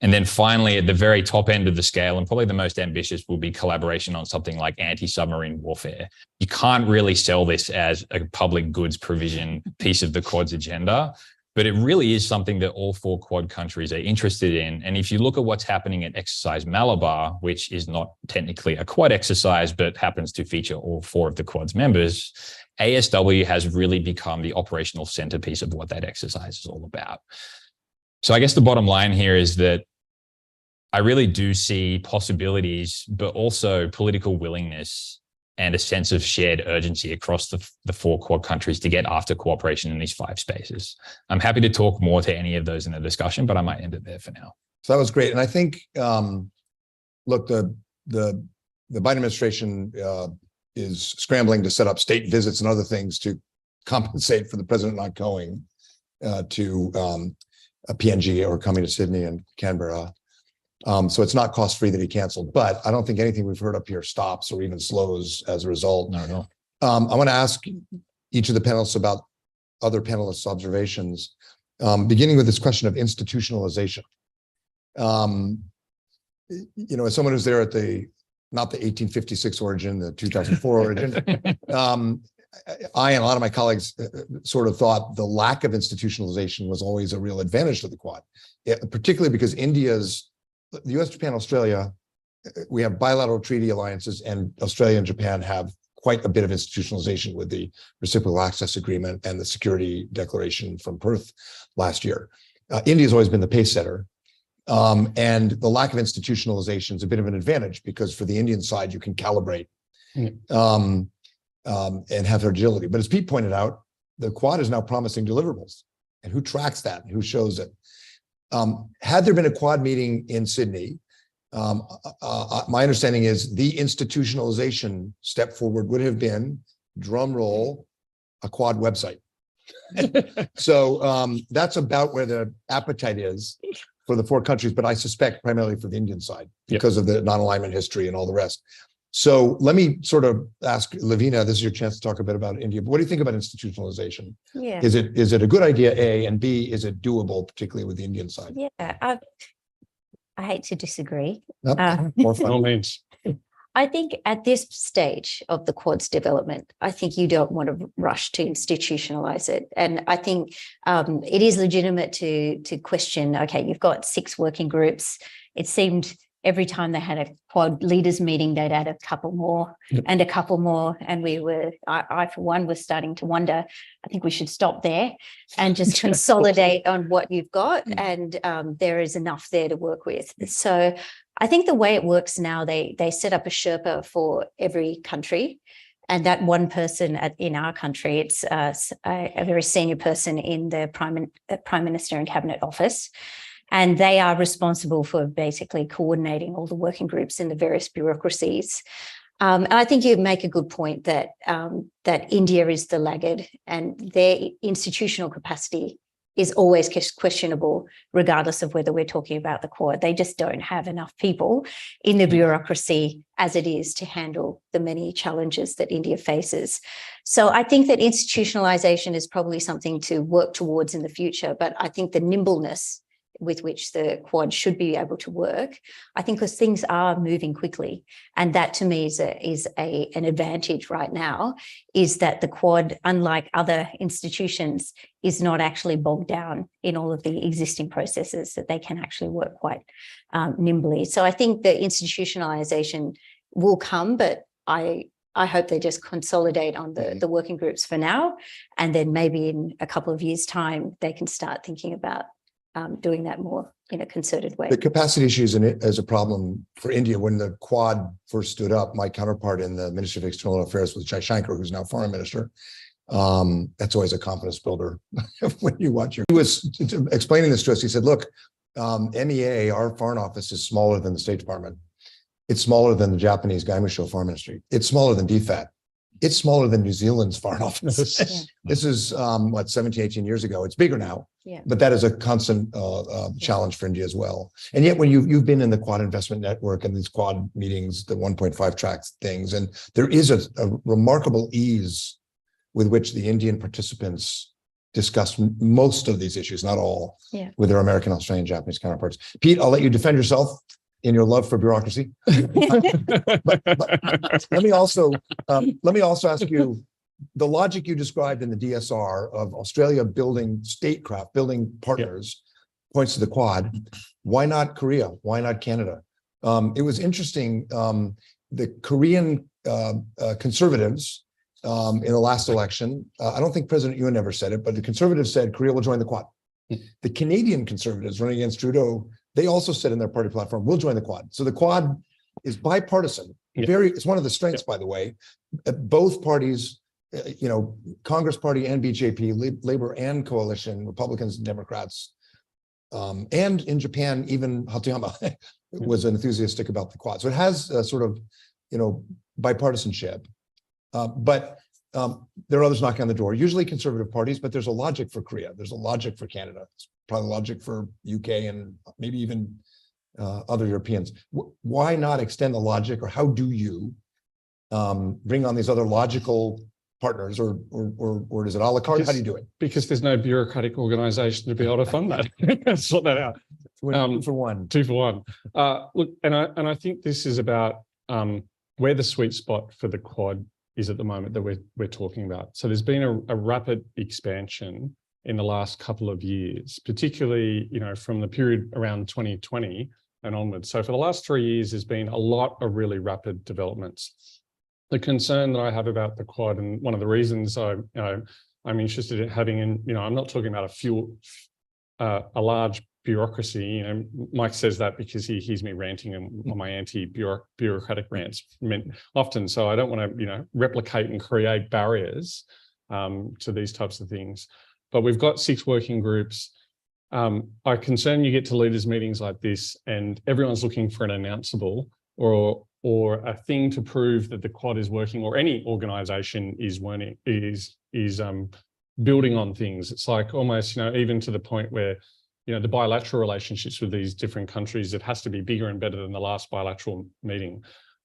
And then finally, at the very top end of the scale, and probably the most ambitious, will be collaboration on something like anti-submarine warfare. You can't really sell this as a public goods provision piece of the Quad's agenda, but it really is something that all 4 Quad countries are interested in. And if you look at what's happening at Exercise Malabar, which is not technically a Quad exercise, but happens to feature all 4 of the Quad's members, ASW has really become the operational centerpiece of what that exercise is all about. So I guess the bottom line here is that I really do see possibilities, but also political willingness and a sense of shared urgency across the 4 Quad countries to get after cooperation in these 5 spaces. I'm happy to talk more to any of those in the discussion, but I might end it there for now. So that was great. And I think, look, the Biden administration is scrambling to set up state visits and other things to compensate for the president not going to a PNG or coming to Sydney and Canberra. So it's not cost-free that he canceled, but I don't think anything we've heard up here stops or even slows as a result. No. I want to ask each of the panelists about other panelists' observations, beginning with this question of institutionalization. You know, as someone who's there at not the 1856 origin, the 2004 origin, I and a lot of my colleagues sort of thought the lack of institutionalization was always a real advantage to the Quad, particularly because the US, Japan, Australia, we have bilateral treaty alliances, and Australia and Japan have quite a bit of institutionalization with the Reciprocal Access Agreement and the Security Declaration from Perth last year. India's always been the pace setter. And the lack of institutionalization is a bit of an advantage because for the Indian side, you can calibrate and have their agility. But as Pete pointed out, the Quad is now promising deliverables. And who tracks that? And who shows it? Had there been a Quad meeting in Sydney, my understanding is the institutionalization step forward would have been, drum roll, a Quad website. So that's about where the appetite is for the 4 countries, but I suspect primarily for the Indian side because of the non-alignment history and all the rest. So let me sort of ask Lavina, this is your chance to talk a bit about India. But what do you think about institutionalization? Yeah. Is it a good idea, A, and B, is it doable, particularly with the Indian side? Yeah, I hate to disagree. Nope, more By all fun. means. I think at this stage of the Quad's development, I think you don't want to rush to institutionalize it. And I think it is legitimate to question, okay, you've got 6 working groups. It seemed every time they had a Quad leaders meeting, they'd add a couple more and a couple more. And I for one, was starting to wonder, I think we should stop there and just consolidate on what you've got. And there is enough there to work with. So I think the way it works now, they set up a Sherpa for every country. And that one person in our country, it's a very senior person in the Prime Minister and Cabinet Office. And they are responsible for basically coordinating all the working groups in the various bureaucracies. And I think you make a good point that India is the laggard and their institutional capacity is always questionable, regardless of whether we're talking about the Quad. They just don't have enough people in the bureaucracy as it is to handle the many challenges that India faces. So I think that institutionalization is probably something to work towards in the future, but I think the nimbleness with which the Quad should be able to work, I think, because things are moving quickly. And that to me is an advantage right now, is that the Quad, unlike other institutions, is not actually bogged down in all of the existing processes, that they can actually work quite nimbly. So I think the institutionalization will come, but I hope they just consolidate on the working groups for now. And then maybe in a couple of years' time, they can start thinking about doing that more in a concerted way. The capacity issues as a problem for India. When the Quad first stood up, my counterpart in the Ministry of External Affairs was Jai Shankar, who's now Foreign Minister. That's always a confidence builder when you watch your. He was explaining this to us. He said, "Look, MEA, our foreign office, is smaller than the State Department. It's smaller than the Japanese Gaimusho Foreign Ministry. It's smaller than DFAT. It's smaller than New Zealand's foreign office." Yeah. This is 17, 18 years ago. It's bigger now, Yeah. but that is a constant challenge for India as well. And yet, when you've been in the Quad Investment Network and these Quad meetings, the 1.5 track things, and there is a remarkable ease with which the Indian participants discuss most of these issues, not all, Yeah. with their American, Australian, Japanese counterparts. Pete, I'll let you defend yourself in your love for bureaucracy. but let me also ask you, the logic you described in the DSR of Australia building statecraft, building partners, points to the Quad. Why not Korea? Why not Canada? It was interesting. The Korean conservatives in the last election, I don't think President Yoon ever said it, but the conservatives said Korea will join the Quad. The Canadian conservatives running against Trudeau, they also said in their party platform, we'll join the Quad. So the Quad is bipartisan. It's one of the strengths, by the way. Both parties, Congress Party and BJP, Labor and Coalition, Republicans and Democrats, and in Japan, even Hatayama was enthusiastic about the Quad. So it has a sort of, bipartisanship. But there are others knocking on the door, usually conservative parties, but there's a logic for Korea. There's a logic for Canada. There's probably logic for UK and maybe even other Europeans. Why not extend the logic, or how do you bring on these other logical partners, or is it a la carte? How do you do it? Because there's no bureaucratic organization to be able to fund that. Sort that out. 2 for 1. 2 for 1. Look, and I think this is about where the sweet spot for the Quad is at the moment that we're talking about. So there's been a rapid expansion in the last couple of years, particularly, from the period around 2020 and onwards. So for the last 3 years, there's been a lot of really rapid developments. The concern that I have about the Quad, and one of the reasons I'm interested in having, I'm not talking about a large bureaucracy. Mike says that because he hears me ranting on my anti-bureaucratic rants often. So I don't want to, replicate and create barriers to these types of things. But we've got 6 working groups. I'm concerned you get to leaders meetings like this and everyone's looking for an announceable or a thing to prove that the Quad is working, or any organization is building on things. It's like almost, even to the point where the bilateral relationships with these different countries, it has to be bigger and better than the last bilateral meeting.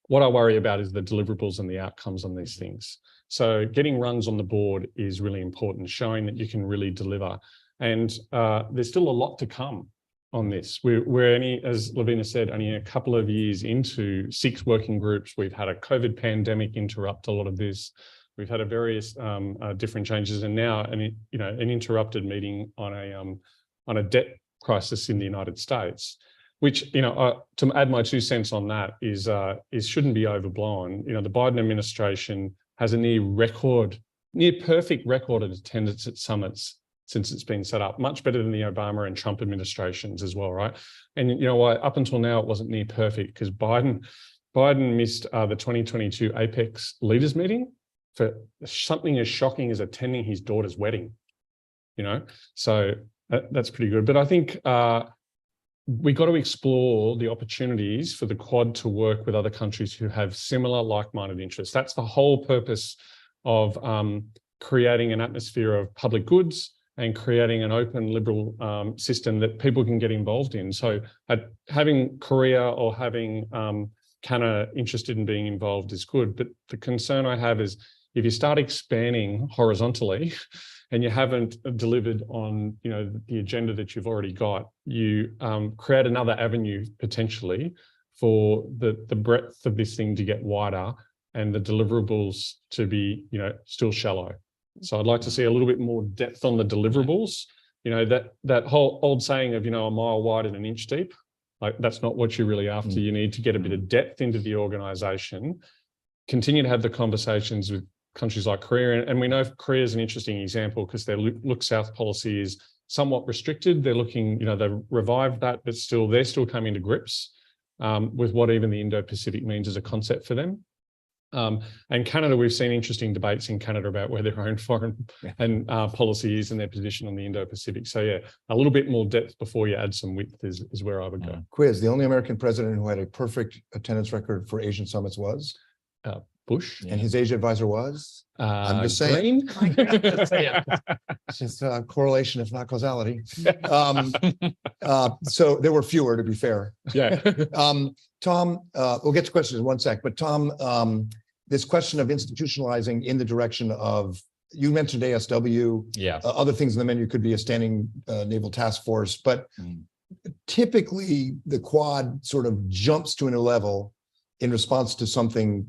What I worry about is the deliverables and the outcomes on these things. So getting runs on the board is really important, showing that you can really deliver. And there's still a lot to come on this. We're only, as Lavina said, only a couple of years into 6 working groups. We've had a COVID pandemic interrupt a lot of this. We've had various different changes, and now an interrupted meeting on a debt crisis in the United States, which, to add my 2 cents on that is shouldn't be overblown. The Biden administration has a near perfect record of attendance at summits since it's been set up, much better than the Obama and Trump administrations as well, right? And up until now, it wasn't near perfect because Biden missed the 2022 Apex leaders meeting for something as shocking as attending his daughter's wedding, so that's pretty good. But I think we got to explore the opportunities for the Quad to work with other countries who have similar like-minded interests. That's the whole purpose of creating an atmosphere of public goods and creating an open, liberal system that people can get involved in. So having Korea or having Canada interested in being involved is good. But the concern I have is if you start expanding horizontally and you haven't delivered on the agenda that you've already got, you create another avenue potentially for the breadth of this thing to get wider and the deliverables to be still shallow. So I'd like to see a little bit more depth on the deliverables. That whole old saying of a mile wide and an inch deep, like that's not what you're really after. You need to get a bit of depth into the organization, continue to have the conversations with countries like Korea. And we know Korea is an interesting example because their look south policy is somewhat restricted. They're looking, they've revived that, but they're still coming to grips with what even the Indo-Pacific means as a concept for them. And Canada, we've seen interesting debates in Canada about where their own foreign and policy is and their position on the Indo-Pacific. So yeah, a little bit more depth before you add some width is where I would go. Quiz, the only American president who had a perfect attendance record for Asian summits was? Bush. And his Asia advisor was? I'm just saying. Green? It's just correlation, if not causality. So there were fewer, to be fair. Yeah. Tom, we'll get to questions in one sec, but Tom, this question of institutionalizing in the direction of, you mentioned ASW, other things in the menu could be a standing naval task force, but typically the Quad sort of jumps to a new level in response to something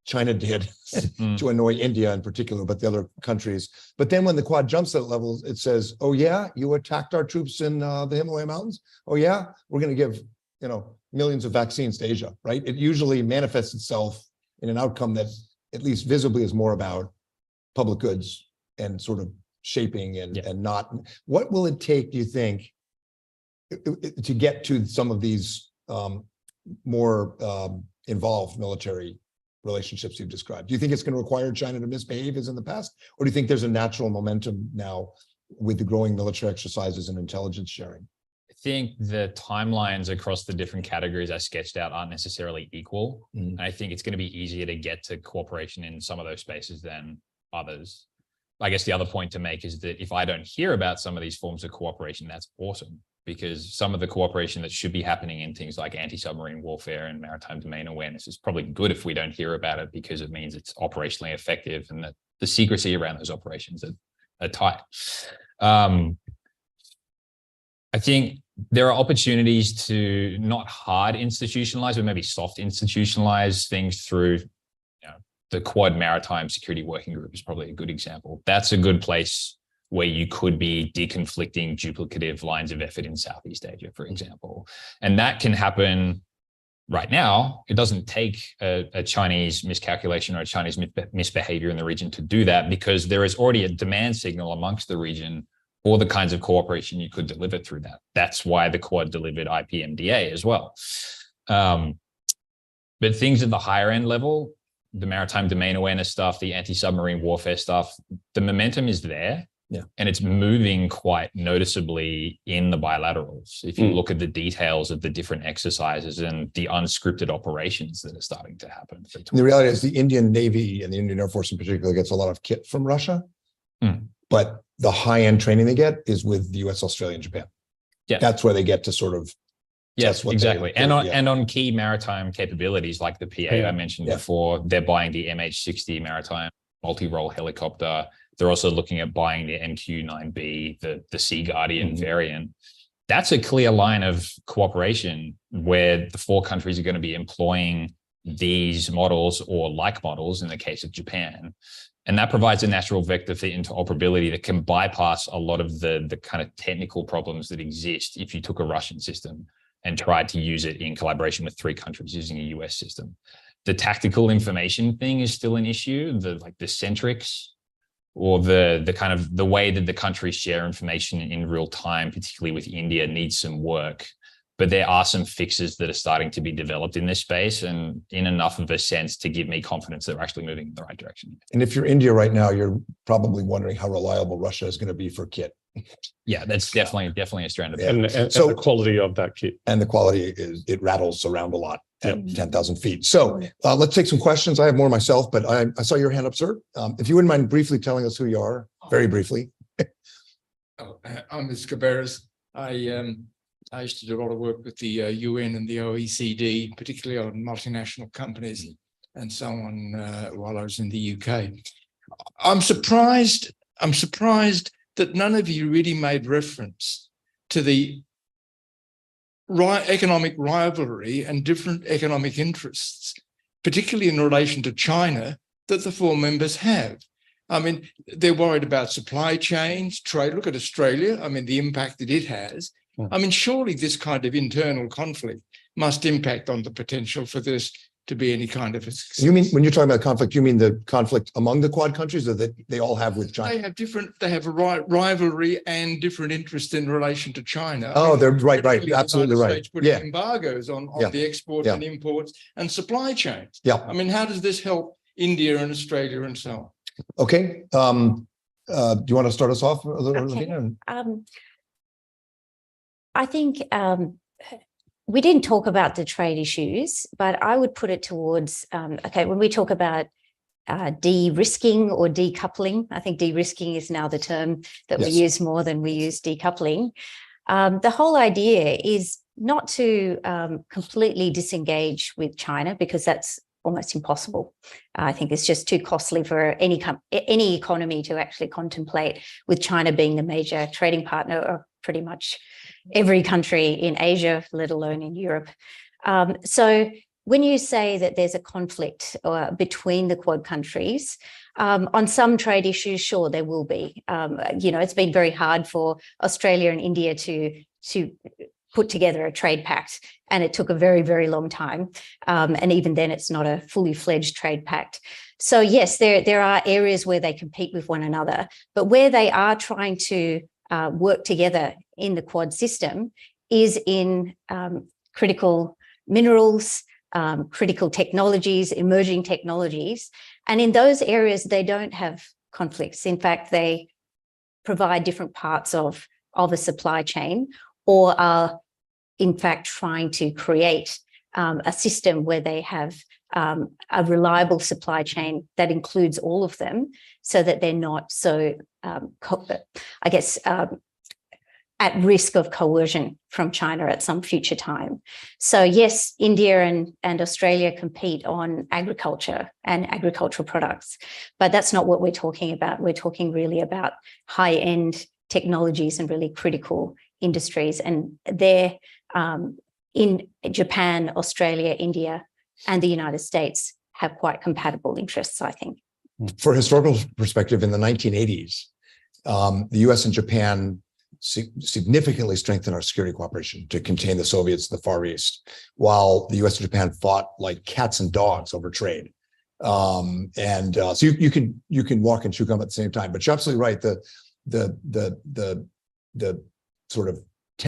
China did to annoy India in particular, but the other countries. But then when the Quad jumps to that level, it says, oh yeah, you attacked our troops in the Himalaya Mountains? Oh yeah, we're going to give, millions of vaccines to Asia, right? It usually manifests itself in an outcome that at least visibly is more about public goods and sort of shaping and not. What will it take, do you think, to get to some of these more involved military relationships you've described? Do you think it's going to require China to misbehave as in the past? Or do you think there's a natural momentum now with the growing military exercises and intelligence sharing? I think the timelines across the different categories I sketched out aren't necessarily equal. And I think it's going to be easier to get to cooperation in some of those spaces than others. I guess the other point to make is that if I don't hear about some of these forms of cooperation, that's awesome, because some of the cooperation that should be happening in things like anti-submarine warfare and maritime domain awareness is probably good if we don't hear about it, because it means it's operationally effective and that the secrecy around those operations are tight. I think there are opportunities to not hard institutionalize, but maybe soft institutionalize things through the Quad Maritime Security Working Group is probably a good example. That's a good place where you could be deconflicting duplicative lines of effort in Southeast Asia, for example. And that can happen right now. It doesn't take a Chinese miscalculation or a Chinese misbehavior in the region to do that, because there is already a demand signal amongst the region for the kinds of cooperation you could deliver through that. That's why the Quad delivered IPMDA as well. But things at the higher end level, the maritime domain awareness stuff, the anti-submarine warfare stuff, the momentum is there. And it's moving quite noticeably in the bilaterals. If you look at the details of the different exercises and the unscripted operations that are starting to happen. The reality is the Indian Navy and the Indian Air Force in particular gets a lot of kit from Russia, but the high-end training they get is with the US, Australia, and Japan. That's where they get to sort of Yes, exactly. And on key maritime capabilities like the PA I mentioned before, they're buying the MH-60 maritime multi-role helicopter. They're also looking at buying the MQ-9B, the Sea Guardian variant. That's a clear line of cooperation where the four countries are going to be employing these models or like models in the case of Japan. And that provides a natural vector for interoperability that can bypass a lot of the kind of technical problems that exist if you took a Russian system and tried to use it in collaboration with three countries using a US system. The tactical information thing is still an issue, the centrics, or the kind of the way that the countries share information in real time, particularly with India, needs some work. But there are some fixes that are starting to be developed in this space, and in enough of a sense to give me confidence that we're actually moving in the right direction. And if you're India right now, you're probably wondering how reliable Russia is going to be for kit. Yeah, that's definitely a strand of and the quality of that kit. And the quality is, it rattles around a lot at 10,000 feet. So let's take some questions. I have more myself, but I saw your hand up, sir. If you wouldn't mind briefly telling us who you are, very briefly. I'm Mr. Cabarrus. I used to do a lot of work with the UN and the OECD, particularly on multinational companies and so on while I was in the UK. I'm surprised that none of you really made reference to the economic rivalry and different economic interests, particularly in relation to China, that the four members have. I mean, they're worried about supply chains, trade. Look at Australia. I mean, the impact that it has. I mean, surely this kind of internal conflict must impact on the potential for this to be any kind of a success. You mean, when you're talking about conflict, you mean the conflict among the Quad countries, or that they all have with China? They have a rivalry and different interest in relation to China. Oh, they're right, particularly the absolutely United right. States putting Yeah, embargoes on Yeah. the exports Yeah. and imports and supply chains. yeah. I mean, how does this help India and Australia and so on? Okay. Do you want to start us off, Okay. Lavina? I think we didn't talk about the trade issues, but I would put it towards, okay, when we talk about de-risking or decoupling, I think de-risking is now the term that we Yes. use more than we use decoupling. The whole idea is not to completely disengage with China, because that's almost impossible. I think it's just too costly for any economy to actually contemplate, with China being the major trading partner of pretty much every country in Asia, let alone in Europe. So when you say that there's a conflict between the Quad countries, on some trade issues, sure, there will be. It's been very hard for Australia and India to put together a trade pact, and it took a very, very long time. And even then, it's not a fully fledged trade pact. So yes, there are areas where they compete with one another, but where they are trying to work together in the Quad system is in critical minerals, critical technologies, emerging technologies. And in those areas, they don't have conflicts. In fact, they provide different parts of a supply chain, or are in fact trying to create a system where they have a reliable supply chain that includes all of them, so that they're not so, at risk of coercion from China at some future time. So yes, India and Australia compete on agriculture and agricultural products, but that's not what we're talking about. We're talking really about high-end technologies and really critical industries. And they're in Japan, Australia, India, and the United States have quite compatible interests, I think. For historical perspective, in the 1980s, the US and Japan significantly strengthened our security cooperation to contain the Soviets in the Far East, while the US and Japan fought like cats and dogs over trade. So you can walk and chew gum at the same time. But you're absolutely right. The sort of